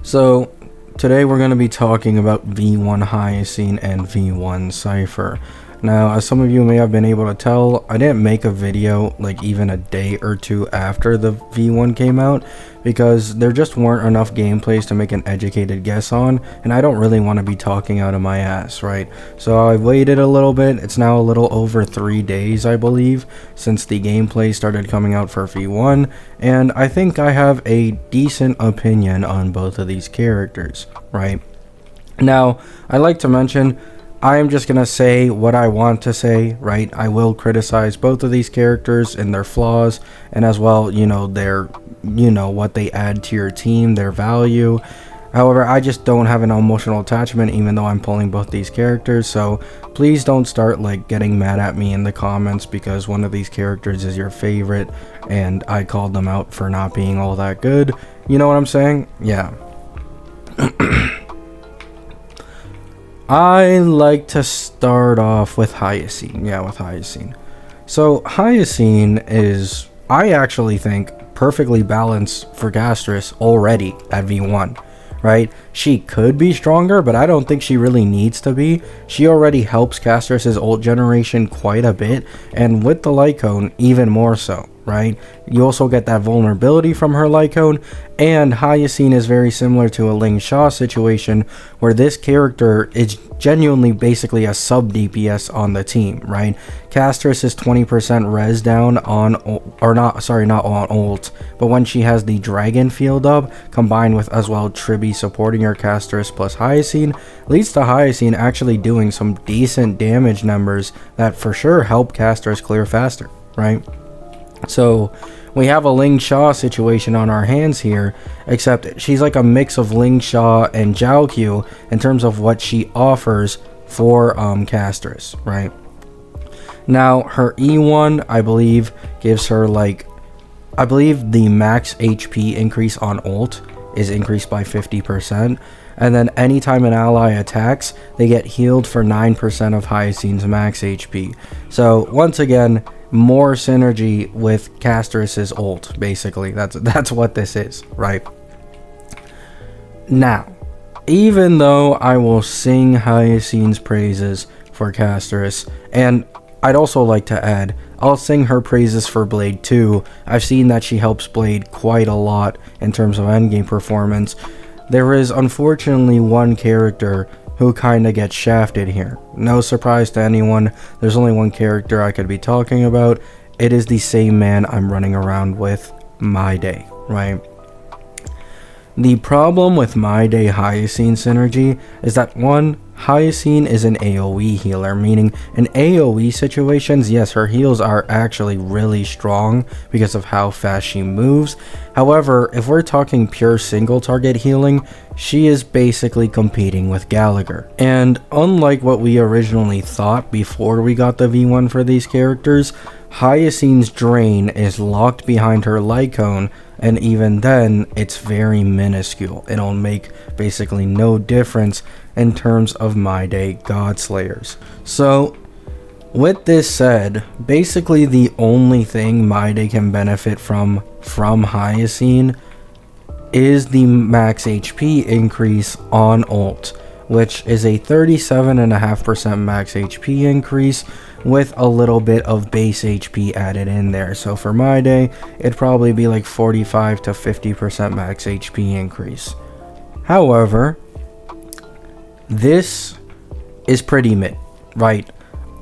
So today we're going to be talking about V1 Hyacine and V1 Cipher. Now, as some of you may have been able to tell, I didn't make a video like even a day or two after the V1 came out because there just weren't enough gameplays to make an educated guess on, and I don't really want to be talking out of my ass, right? So I waited a little bit. It's now a little over 3 days, I believe, since the gameplay started coming out for V1, and I think I have a decent opinion on both of these characters, right? Now, I'd like to mention, I am just going to say what I want to say, right? I will criticize both of these characters and their flaws, and as well, what they add to your team, their value. However, I just don't have an emotional attachment even though I'm pulling both these characters, so please don't start like getting mad at me in the comments because one of these characters is your favorite and I called them out for not being all that good. You know what I'm saying? Yeah. I like to start off with Hyacine. Yeah, with Hyacine. So Hyacine is, I actually think, perfectly balanced for Castris already at V1, right? She could be stronger, but I don't think she really needs to be. She already helps Castris' ult generation quite a bit, and with the light cone, even more so, right? You also get that vulnerability from her light cone, and Hyacine is very similar to a Ling Sha situation where this character is genuinely basically a sub DPS on the team, right? Castris is 20% res down on, not on ult, but when she has the dragon field up, combined with as well Tribby supporting her Castris plus Hyacine, leads to Hyacine actually doing some decent damage numbers that for sure help Castris clear faster, right? So we have a Ling Sha situation on our hands here, except she's like a mix of Ling Sha and Zhao Q in terms of what she offers for Castris, right? Now her E1, I believe, gives her like, I believe the max HP increase on ult is increased by 50%, and then anytime an ally attacks, they get healed for 9% of Hyacine's max HP. So once again, more synergy with Castris' ult, basically. That's what this is, right? Now, even though I will sing Hyacine's praises for Castris, and I'd also like to add, I'll sing her praises for Blade too. I've seen that she helps Blade quite a lot in terms of endgame performance. There is unfortunately one character who kinda gets shafted here. No surprise to anyone, there's only one character I could be talking about. It is the same man I'm running around with, My Day, right? The problem with My Day Hyacine synergy is that one, Hyacine is an AoE healer, meaning in AoE situations, yes, her heals are actually really strong because of how fast she moves. However, if we're talking pure single target healing, she is basically competing with Gallagher. And unlike what we originally thought before we got the V1 for these characters, Hyacine's drain is locked behind her light cone, and even then, it's very minuscule. It'll make basically no difference in terms of My Day Godslayers. So, with this said, basically the only thing My Day can benefit from Hyacine is the max HP increase on ult, which is a 37.5% max HP increase with a little bit of base HP added in there. So for My Day, it'd probably be like 45 to 50% max HP increase. However, this is pretty mid, right?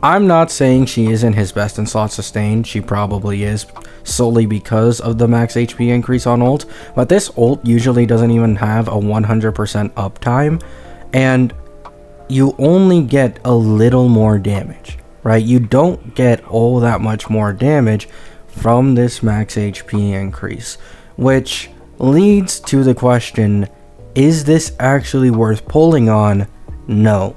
I'm not saying she isn't his best in slot sustained. She probably is, solely because of the max HP increase on ult, but this ult usually doesn't even have a 100% uptime, and you only get a little more damage, right? You don't get all that much more damage from this max HP increase, which leads to the question, is this actually worth pulling on? No.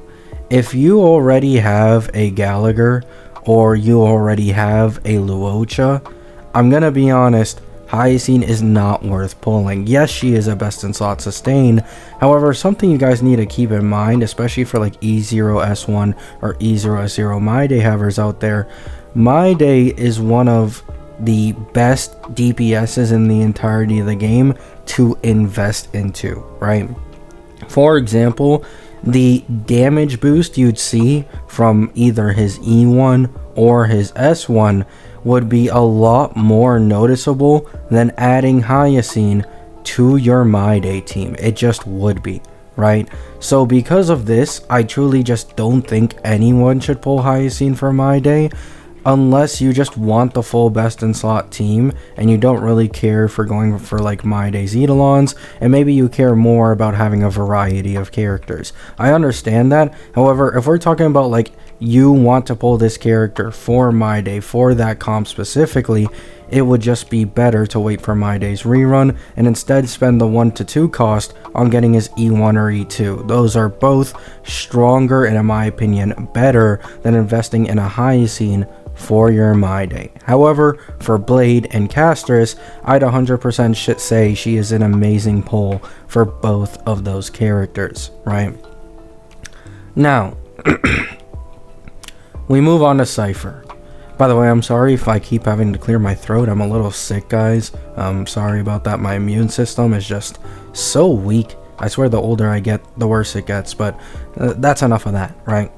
If you already have a Gallagher or you already have a Luocha, I'm gonna be honest, Hyacine is not worth pulling. Yes, she is a best in slot sustain. However, something you guys need to keep in mind, especially for like E0S1 or E0S0 My Day havers out there, My Day is one of the best DPSs in the entirety of the game to invest into, right? For example, the damage boost you'd see from either his E1 or his S1 would be a lot more noticeable than adding Hyacine to your My Day team. It just would be, right? So because of this, I truly just don't think anyone should pull Hyacine for My Day, unless you just want the full best in slot team and you don't really care for going for like My Day's Eidolons, and maybe you care more about having a variety of characters. I understand that. However, if we're talking about like you want to pull this character for My Day, for that comp specifically, it would just be better to wait for My Day's rerun and instead spend the 1 to 2 cost on getting his E1 or E2. Those are both stronger and, in my opinion, better than investing in a Hyacine for your My Day. However, for Blade and Castress, I'd 100% say she is an amazing pull for both of those characters, right? Now, we move on to Cipher. By the way, I'm sorry if I keep having to clear my throat. I'm a little sick, guys. Sorry about that. My immune system is just so weak. I swear the older I get, the worse it gets. But that's enough of that, right?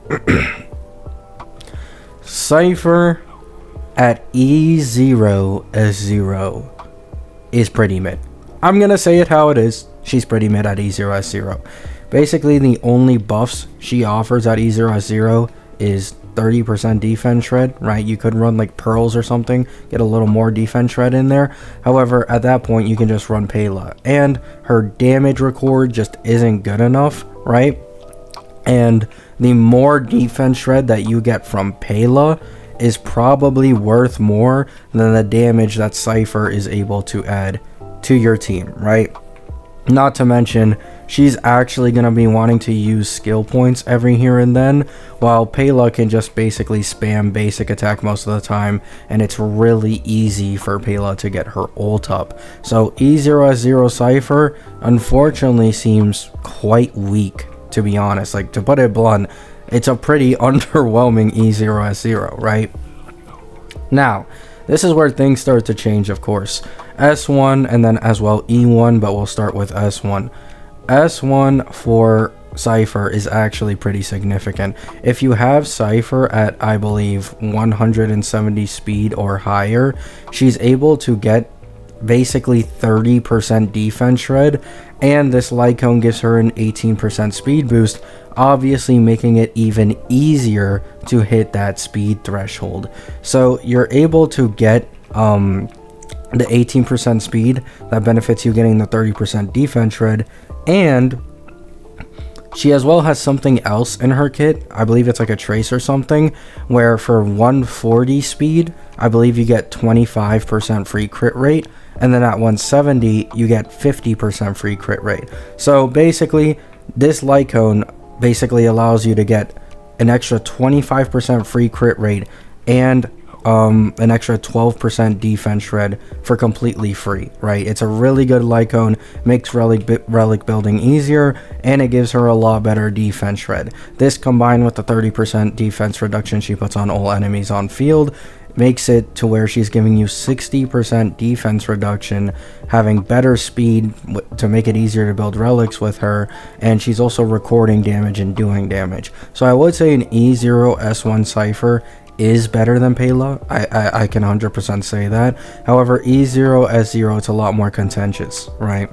Cipher at E0 S0 is pretty mid. I'm going to say it how it is. She's pretty mid at E0 S0. Basically, the only buffs she offers at E0 S0 is 30% defense shred, right? You could run like pearls or something, get a little more defense shred in there. However, at that point, you can just run Pela, and her damage record just isn't good enough, right? And the more defense shred that you get from Pela is probably worth more than the damage that Cipher is able to add to your team, right? Not to mention, she's actually going to be wanting to use skill points every here and then, while Pela can just basically spam basic attack most of the time, and it's really easy for Pela to get her ult up. So E0S0 Cipher unfortunately seems quite weak, to be honest. Like, to put it blunt, it's a pretty underwhelming E0S0, right? Now, this is where things start to change, of course. S1 and then as well E1, but we'll start with S1. S1 for Cipher is actually pretty significant. If you have Cipher at, I believe, 170 speed or higher, she's able to get basically 30% defense shred, and this light cone gives her an 18% speed boost, obviously making it even easier to hit that speed threshold. So you're able to get the 18% speed that benefits you getting the 30% defense shred, and she as well has something else in her kit. I believe it's like a trace or something, where for 140 speed, I believe you get 25% free crit rate, and then at 170 you get 50% free crit rate. So basically, this light cone basically allows you to get an extra 25% free crit rate and an extra 12% defense shred for completely free, right? It's a really good light cone, makes relic building easier, and it gives her a lot better defense shred. This combined with the 30% defense reduction she puts on all enemies on field makes it to where she's giving you 60% defense reduction, having better speed to make it easier to build relics with her, and she's also recording damage and doing damage. So I would say an E0 S1 Cipher is better than Pela. I can 100% say that. However, E0 S0, it's a lot more contentious, right?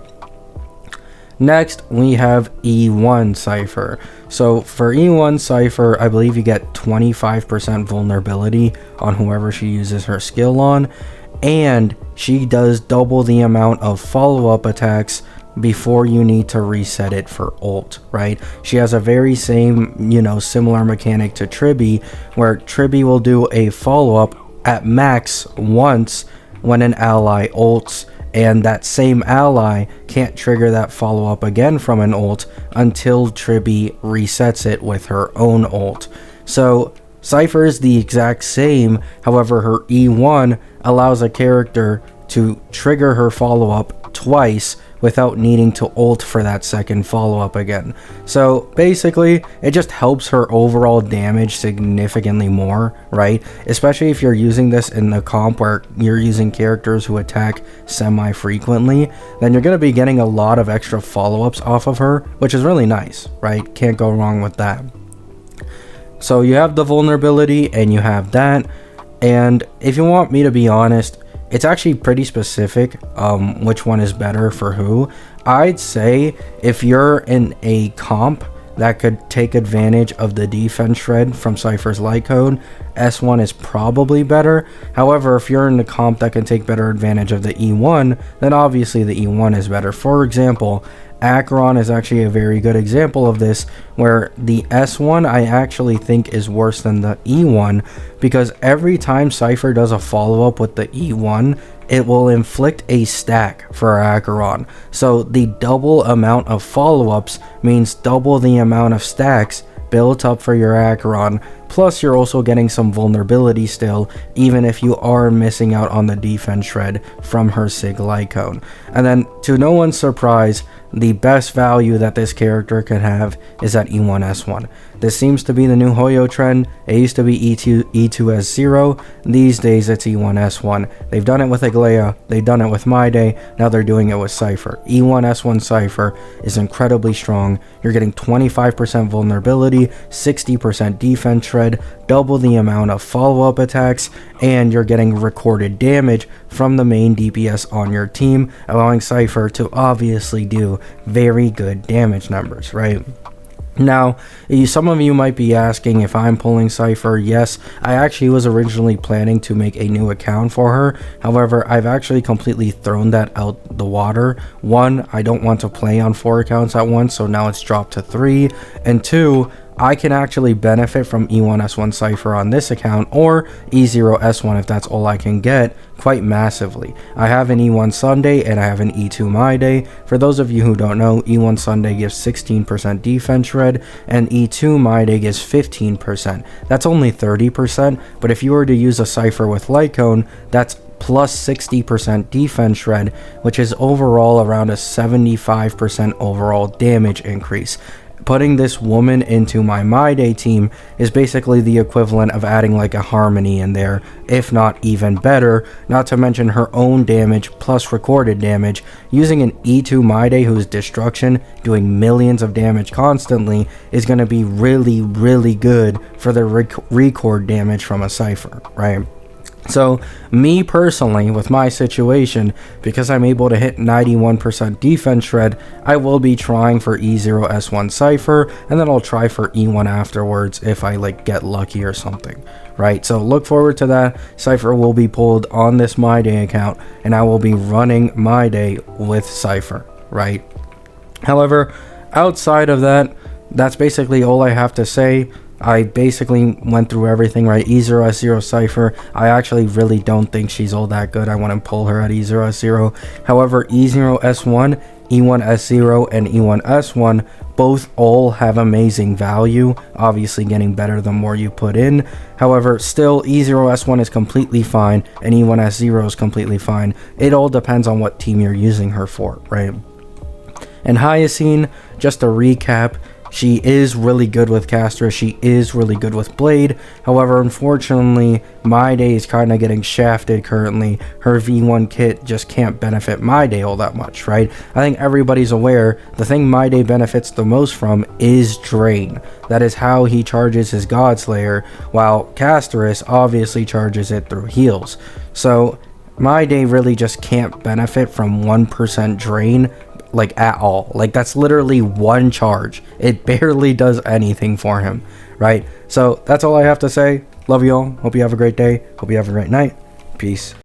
Next, we have E1 Cipher. So for E1 Cipher, I believe you get 25% vulnerability on whoever she uses her skill on, and she does double the amount of follow-up attacks before you need to reset it for ult, right? She has a very same, similar mechanic to Tribby, where Tribby will do a follow-up at max once when an ally ults, and that same ally can't trigger that follow-up again from an ult until Tribby resets it with her own ult. So Cipher is the exact same, however her E1 allows a character to trigger her follow-up twice without needing to ult for that second follow-up again. So basically, it just helps her overall damage significantly more, right? Especially if you're using this in the comp where you're using characters who attack semi-frequently, then you're going to be getting a lot of extra follow-ups off of her, which is really nice, right? Can't go wrong with that. So you have the vulnerability and you have that, and if you want me to be honest, it's actually pretty specific which one is better for who. I'd say if you're in a comp that could take advantage of the defense shred from Cipher's light code, S1 is probably better. However, if you're in the comp that can take better advantage of the E1, then obviously the E1 is better. For example, Acheron is actually a very good example of this, where the S1 I actually think is worse than the E1, because every time Cipher does a follow-up with the E1, it will inflict a stack for Acheron. So the double amount of follow-ups means double the amount of stacks built up for your Acheron, plus you're also getting some vulnerability still, even if you are missing out on the defense shred from her Sig light cone. And then, to no one's surprise, the best value that this character can have is at E1S1. This seems to be the new Hoyo trend. It used to be E2S0. These days it's E1S1. They've done it with Aglaya, they've done it with Mayday, now they're doing it with Cipher. E1S1 Cipher is incredibly strong. You're getting 25% vulnerability, 60% defense shred, double the amount of follow-up attacks, and you're getting recorded damage from the main DPS on your team, allowing Cipher to obviously do very good damage numbers, right? Now, some of you might be asking if I'm pulling Cipher. Yes, I actually was originally planning to make a new account for her. However, I've actually completely thrown that out the water. One, I don't want to play on 4 accounts at once, so now it's dropped to 3. And 2, I can actually benefit from E1S1 Cipher on this account, or E0S1 if that's all I can get, quite massively. I have an E1 Sunday and I have an E2 Mayday. For those of you who don't know, E1 Sunday gives 16% defense shred and E2 Mayday gives 15%. That's only 30%, but if you were to use a Cipher with light cone, that's plus 60% defense shred, which is overall around a 75% overall damage increase. Putting this woman into my Mayday team is basically the equivalent of adding like a Harmony in there, if not even better, not to mention her own damage plus recorded damage. Using an E2 Mayday whose destruction, doing millions of damage constantly, is going to be really, really good for the record damage from a Cipher, right? So, me personally, with my situation, because I'm able to hit 91% defense shred, I will be trying for E0S1 Cipher, and then I'll try for E1 afterwards if I get lucky or something, right? So look forward to that. Cipher will be pulled on this Mayday account, and I will be running Mayday with Cipher, right? However, outside of that, that's basically all I have to say. I basically went through everything, right? E0S0 Cipher, I actually really don't think she's all that good. I want to pull her at E0S0. However, E0S1, E1S0, and E1S1 both all have amazing value, obviously getting better the more you put in. However, still E0S1 is completely fine and E1S0 is completely fine. It all depends on what team you're using her for, right? And Hyacine, just to recap, she is really good with Caster, she is really good with Blade. However, unfortunately, Mayday is kind of getting shafted currently. Her V1 kit just can't benefit Mayday all that much, right? I think everybody's aware the thing Mayday benefits the most from is Drain. That is how he charges his Godslayer, while Casterus obviously charges it through heals. So, Mayday really just can't benefit from 1% Drain, at all. That's literally one charge. It barely does anything for him, right? So that's all I have to say. Love you all. Hope you have a great day. Hope you have a great night. Peace.